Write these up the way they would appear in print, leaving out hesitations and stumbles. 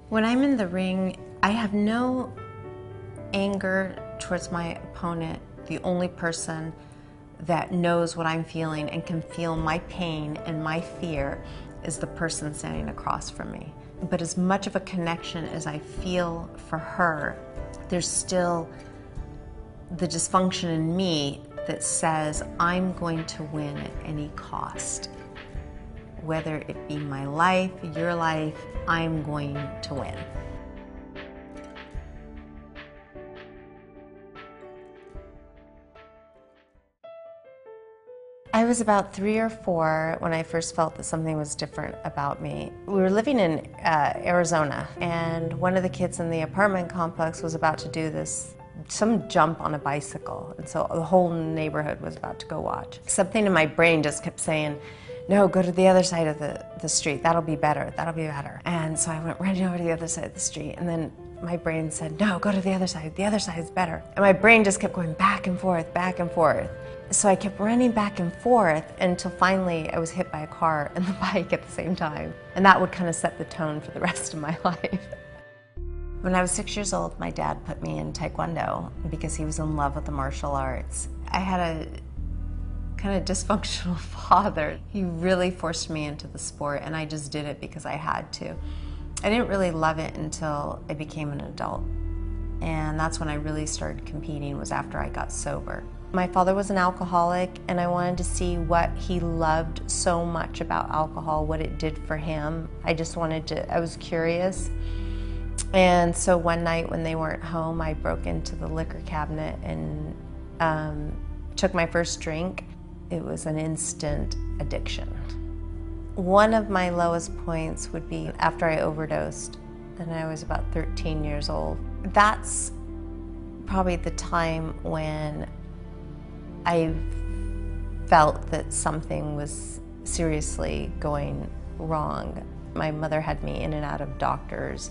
When I'm in the ring, I have no anger towards my opponent. The only person that knows what I'm feeling and can feel my pain and my fear is the person standing across from me. But as much of a connection as I feel for her, there's still the dysfunction in me that says I'm going to win at any cost. Whether it be my life, your life, I'm going to win. I was about 3 or 4 when I first felt that something was different about me. We were living in Arizona, and one of the kids in the apartment complex was about to do some jump on a bicycle, and so the whole neighborhood was about to go watch. Something in my brain just kept saying, no, go to the other side of the street, that'll be better, that'll be better. And so I went running over to the other side of the street, and then my brain said, no, go to the other side is better. And my brain just kept going back and forth, back and forth. So I kept running back and forth until finally I was hit by a car and the bike at the same time. And that would kind of set the tone for the rest of my life. When I was 6 years old, my dad put me in Taekwondo because he was in love with the martial arts. I had a kind of dysfunctional father. He really forced me into the sport, and I just did it because I had to. I didn't really love it until I became an adult. And that's when I really started competing, was after I got sober. My father was an alcoholic, and I wanted to see what he loved so much about alcohol, what it did for him. I was curious. And so one night when they weren't home, I broke into the liquor cabinet and took my first drink. It was an instant addiction. One of my lowest points would be after I overdosed, and I was about 13 years old. That's probably the time when I felt that something was seriously going wrong. My mother had me in and out of doctors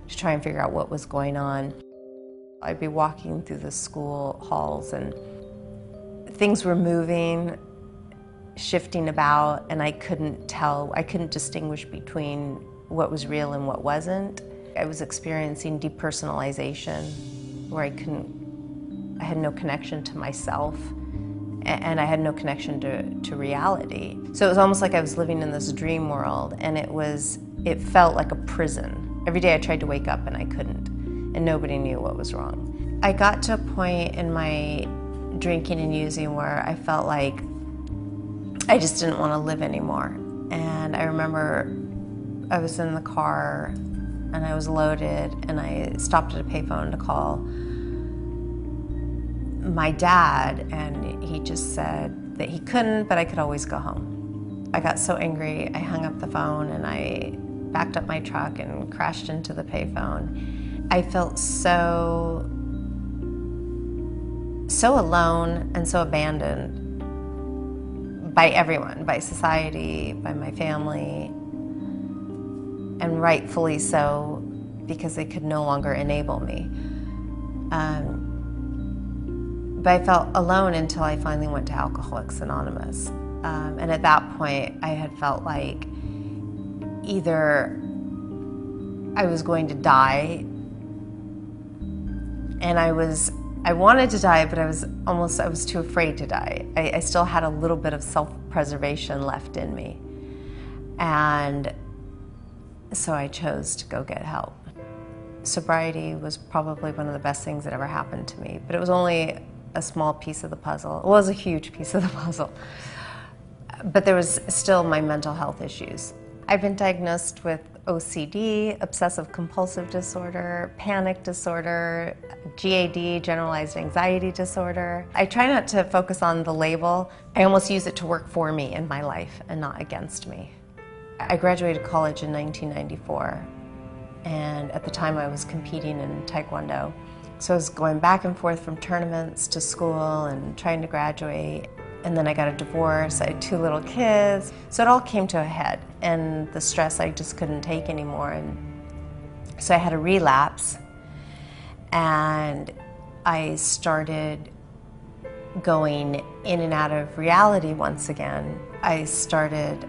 to try and figure out what was going on. I'd be walking through the school halls and things were moving, shifting about, and I couldn't distinguish between what was real and what wasn't. I was experiencing depersonalization, where I had no connection to myself, and I had no connection to reality. So it was almost like I was living in this dream world, and it felt like a prison. Every day I tried to wake up and I couldn't, and nobody knew what was wrong. I got to a point in my drinking and using where I felt like I just didn't want to live anymore. And I remember I was in the car and I was loaded, and I stopped at a payphone to call my dad, and he just said that he couldn't, but I could always go home. I got so angry, I hung up the phone and I backed up my truck and crashed into the payphone. I felt so alone and so abandoned by everyone, by society, by my family, and rightfully so, because they could no longer enable me. But I felt alone until I finally went to Alcoholics Anonymous. And at that point, I had felt like either I was going to die, and I wanted to die, but I was too afraid to die. I still had a little bit of self-preservation left in me. And so I chose to go get help. Sobriety was probably one of the best things that ever happened to me, but it was only a small piece of the puzzle. It was a huge piece of the puzzle. But there was still my mental health issues. I've been diagnosed with OCD, obsessive compulsive disorder, panic disorder, GAD, generalized anxiety disorder. I try not to focus on the label. I almost use it to work for me in my life and not against me. I graduated college in 1994, and at the time I was competing in Taekwondo. So I was going back and forth from tournaments to school and trying to graduate. And then I got a divorce, I had 2 little kids. So it all came to a head, and the stress I just couldn't take anymore. And so I had a relapse, and I started going in and out of reality once again. I started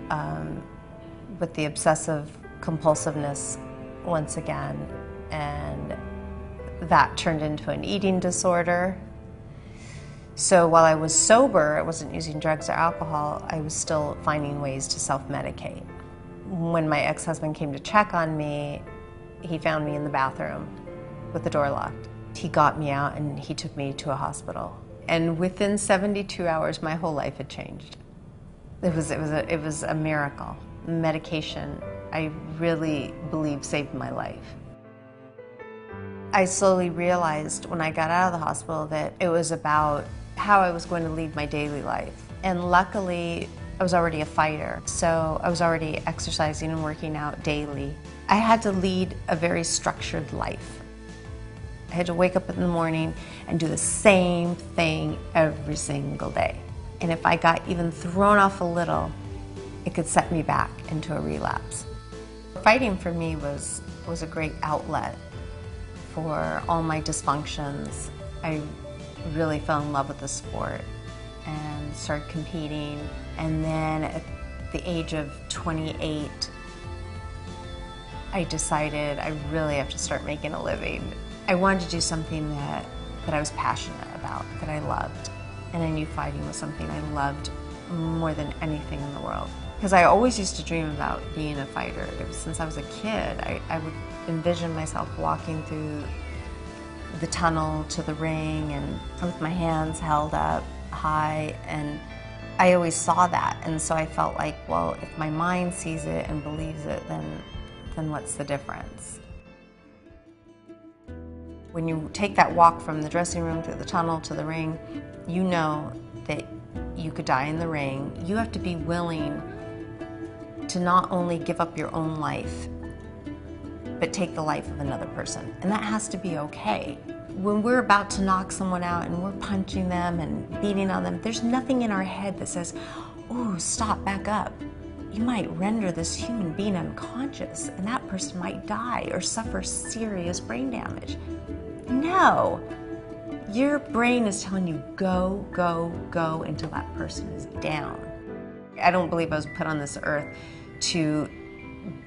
with the obsessive compulsiveness once again, and that turned into an eating disorder. So while I was sober, I wasn't using drugs or alcohol, I was still finding ways to self-medicate. When my ex-husband came to check on me, he found me in the bathroom with the door locked. He got me out and he took me to a hospital. And within 72 hours, my whole life had changed. It was a miracle. Medication, I really believe, saved my life. I slowly realized when I got out of the hospital that it was about how I was going to lead my daily life. And luckily, I was already a fighter, so I was already exercising and working out daily. I had to lead a very structured life. I had to wake up in the morning and do the same thing every single day. And if I got even thrown off a little, it could set me back into a relapse. Fighting for me was a great outlet for all my dysfunctions. I really fell in love with the sport and started competing. And then at the age of 28, I decided I really have to start making a living. I wanted to do something that I was passionate about, that I loved. And I knew fighting was something I loved more than anything in the world. Because I always used to dream about being a fighter. Since I was a kid, I would envision myself walking through the tunnel to the ring and with my hands held up high, and I always saw that. And so I felt like, well, if my mind sees it and believes it, then what's the difference? When you take that walk from the dressing room through the tunnel to the ring, you know that you could die in the ring. You have to be willing to not only give up your own life, but take the life of another person. And that has to be okay. When we're about to knock someone out and we're punching them and beating on them, there's nothing in our head that says, oh, stop, back up. You might render this human being unconscious and that person might die or suffer serious brain damage. No, your brain is telling you go, go, go until that person is down. I don't believe I was put on this earth to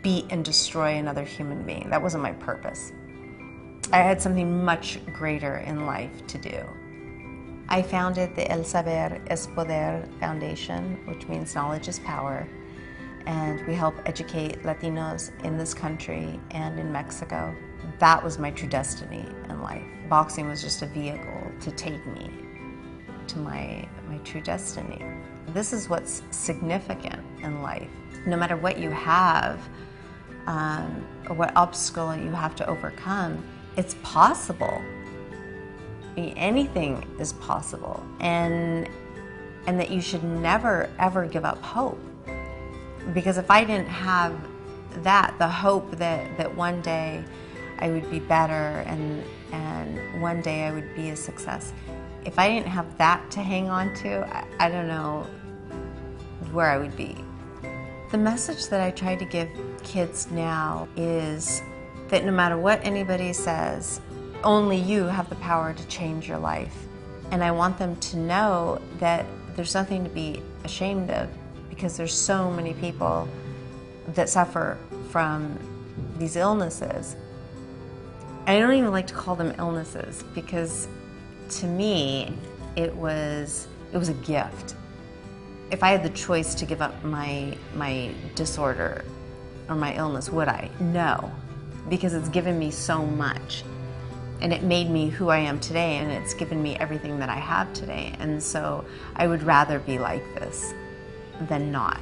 beat and destroy another human being. That wasn't my purpose. I had something much greater in life to do. I founded the El Saber es Poder Foundation, which means knowledge is power, and we help educate Latinos in this country and in Mexico. That was my true destiny in life. Boxing was just a vehicle to take me to my true destiny. This is what's significant in life. No matter what you have, or what obstacle you have to overcome, it's possible. Anything is possible, and that you should never ever give up hope. Because if I didn't have that, the hope that one day I would be better and one day I would be a success, if I didn't have that to hang on to, I don't know where I would be. The message that I try to give kids now is that no matter what anybody says, only you have the power to change your life. And I want them to know that there's nothing to be ashamed of, because there's so many people that suffer from these illnesses. And I don't even like to call them illnesses, because to me, it was a gift. If I had the choice to give up my disorder or my illness, would I? No, because it's given me so much. And it made me who I am today, and it's given me everything that I have today. And so I would rather be like this than not.